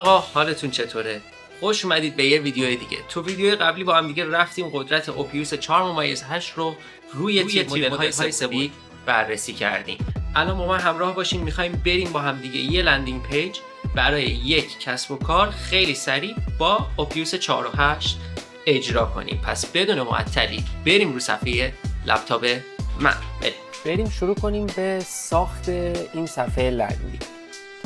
حالتون چطوره؟ خوش اومدید به یه ویدیو دیگه. تو ویدیو قبلی با هم دیگه رفتیم قدرت اوپیوس 4.8 رو روی مدل‌های سبودی بررسی کردیم. الان با من همراه باشین، می‌خوایم بریم با هم دیگه یه لندینگ پیج برای یک کسب و کار خیلی سریع با اوپیوس 4.8 اجرا کنیم. پس بدون معطلی بریم رو صفحه لپتاپ من. بریم شروع کنیم به ساخت این صفحه لندینگ.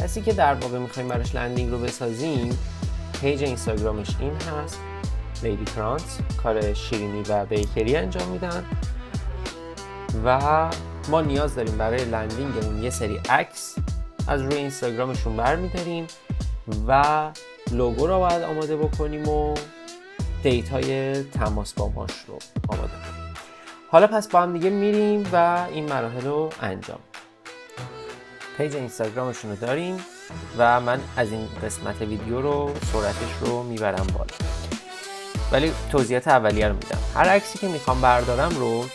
کسی که در واقع میخوایم براش لندینگ رو بسازیم، پیج اینستاگرامش این هست، لیدی کرانس، کار شیرینی و بیکری انجام میدن و ما نیاز داریم برای لندینگمون یه سری عکس از روی اینستاگرامشون برمیداریم و لوگو رو باید آماده بکنیم و دیتای تماس با ماش رو آماده کنیم. حالا پس با هم دیگه میریم و این مراحل رو انجام. پیج اینستاگرامشون رو داریم و من از این قسمت ویدیو رو سرعتش رو میبرم بالا، ولی توضیحات اولیه رو میدم. هر عکسی که میخوام بردارم رو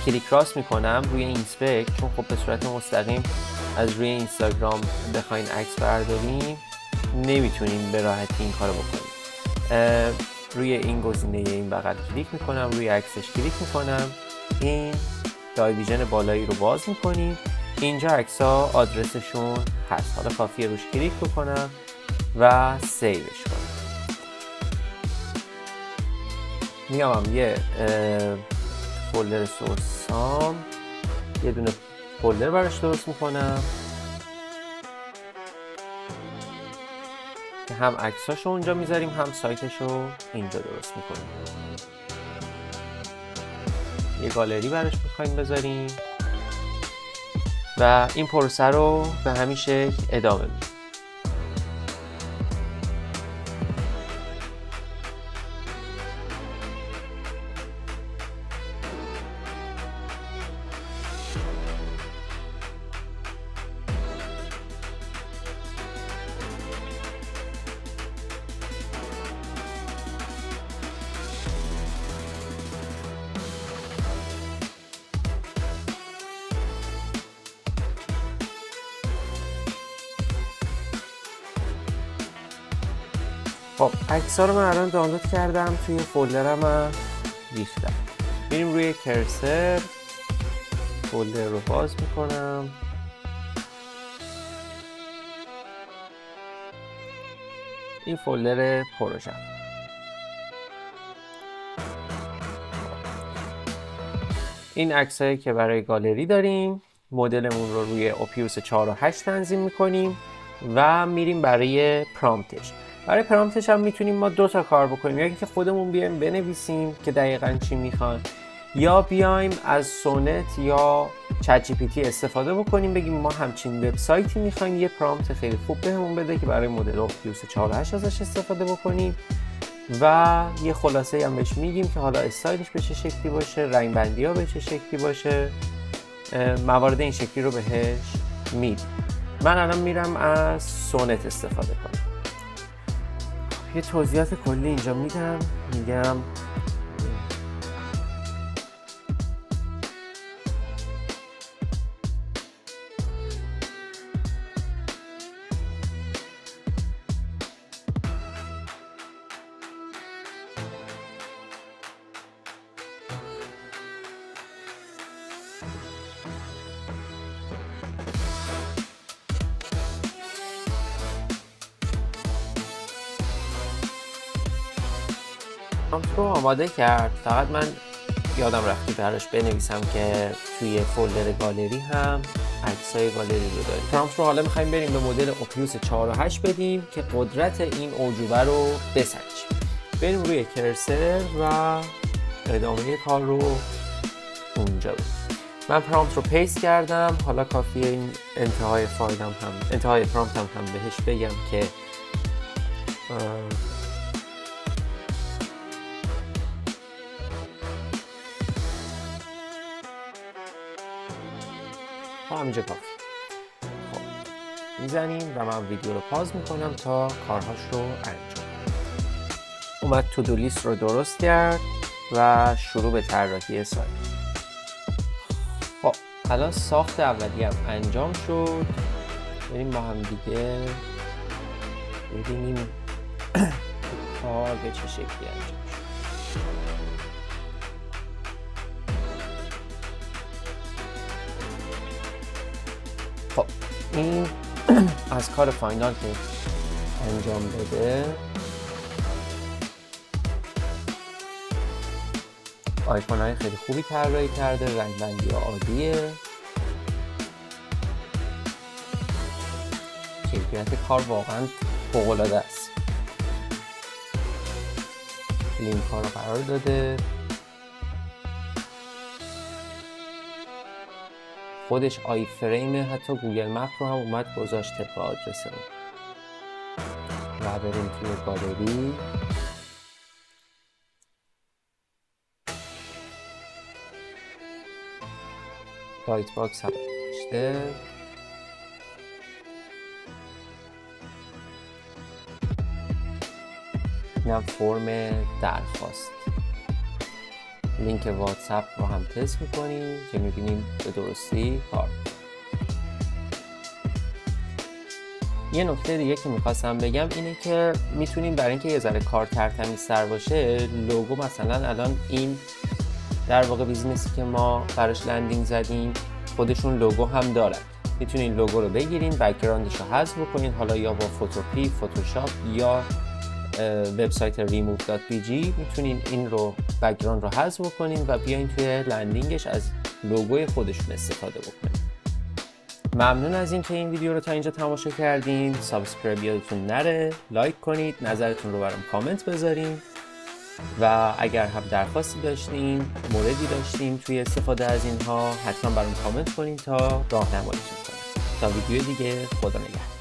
کلیک راست میکنم روی اینسپکت، چون خب به صورت مستقیم از روی اینستاگرام بخواین عکس برداریم نمیتونیم به راحتی این کارو بکنیم. روی این گزینه این بغل کلیک میکنم، روی عکسش کلیک میکنم، این دایویژن بالایی رو باز میکنیم. اینجا عکس‌ها آدرسشون هست، حالا کافیه روش کلیک بکنم و سیوش کنم. میام یه فولدر سورسام، یه دونه فولدر براش درست میکنم که هم عکساشو اونجا میذاریم هم سایتشو اینجا درست میکنیم. یه گالری براش میخوایم بذاریم و این پروسه رو به همین شکل ادامه میدیم. خب عکس‌ها رو من الان دانلود کردم، توی فولدرم هم ریختم. میریم روی کرسر، فولدر رو باز میکنم، این فولدر پروژه. این عکسایی که برای گالری داریم، مدلمون رو روی اوپیوس 4.8 تنظیم میکنیم و میریم برای پرامپتش. برای پرامپتش هم میتونیم ما دو تا کار بکنیم، یکی که خودمون بیایم بنویسیم که دقیقاً چی میخوان، یا بیایم از سونت یا چت جی پی تی استفاده بکنیم، بگیم ما همچین وبسایتی میخوایم، یه پرامپت خیلی خوب بهمون بده که برای مدل اوپیوس 4.8 ازش استفاده بکنیم و یه خلاصه هم بهش میگیم که حالا استایلش به چه شکلی باشه، رنگ بندی ها به چه شکلی باشه، موارد این شکلی رو بهش میدیم. من الان میرم از سونت استفاده کنم. یه توضیحات کلی اینجا میدم، میگم رو آماده کرد. فقط من یادم رفتی براش بنویسم که توی فولدر گالری هم عکسای گالری رو داریم. پرامپت رو حالا میخوایم بریم به مدل اوپیوس 4.8 بدیم که قدرت این اعجوبه رو بسنجیم. بریم روی کرسر و ادامه کار رو اونجا بدیم. من پرامپت رو پیست کردم، حالا کافیه این انتهای فایلم هم انتهای پرامپتم هم بهش بگم که همینجا کافی. خب میزنیم و من ویدیو رو پاز میکنم تا کارهاش رو انجام. اومد تو دو لیست رو درست کرد و شروع به طراحی سایت. خب الان ساخت اولیه هم انجام شد. بریم با هم دیگه ببینیم کار به چه شکلی انجام شد. خب این از کار فاینال که انجام بده آیکون های خیلی خوبی طراحی کرده، رنگ بندی عالیه، کیفیت کار واقعا فوق العاده است. لینک ها رو قرار داده، خودش آی فریمه، حتی گوگل مپ رو هم اومد گذاشته به آدرس اون. و بریم توی گالری، لایت باکس هم داشته، اینم فرم درخواست. لینک واتساپ رو هم تست میکنیم که میبینیم به درستی کار. یه نکته دیگه که میخواستم بگم اینه که میتونیم برای اینکه یه ذره کار ترتمیزتر باشه، لوگو مثلا الان این در واقع بیزنسی که ما براش لندینگ زدیم خودشون لوگو هم دارن. میتونین لوگو رو بگیرین، بک‌گراندش رو حذف بکنین، حالا یا با فوتوپی، فتوشاپ یا وبسایت remove.bg میتونین این رو بک‌گراند رو حذف بکنین و بیاین توی لندینگش از لوگوی خودشون استفاده بکنین. ممنون از اینکه این ویدیو رو تا اینجا تماشا کردین. سابسکرایب یادتون نره، لایک کنید، نظرتون رو برام کامنت بذارین و اگر هم درخواستی داشتین، موردی داشتین توی استفاده از اینها، حتما برام کامنت کنین تا راهنماییتون کنم. تا ویدیو دیگه، خدا نگهدار.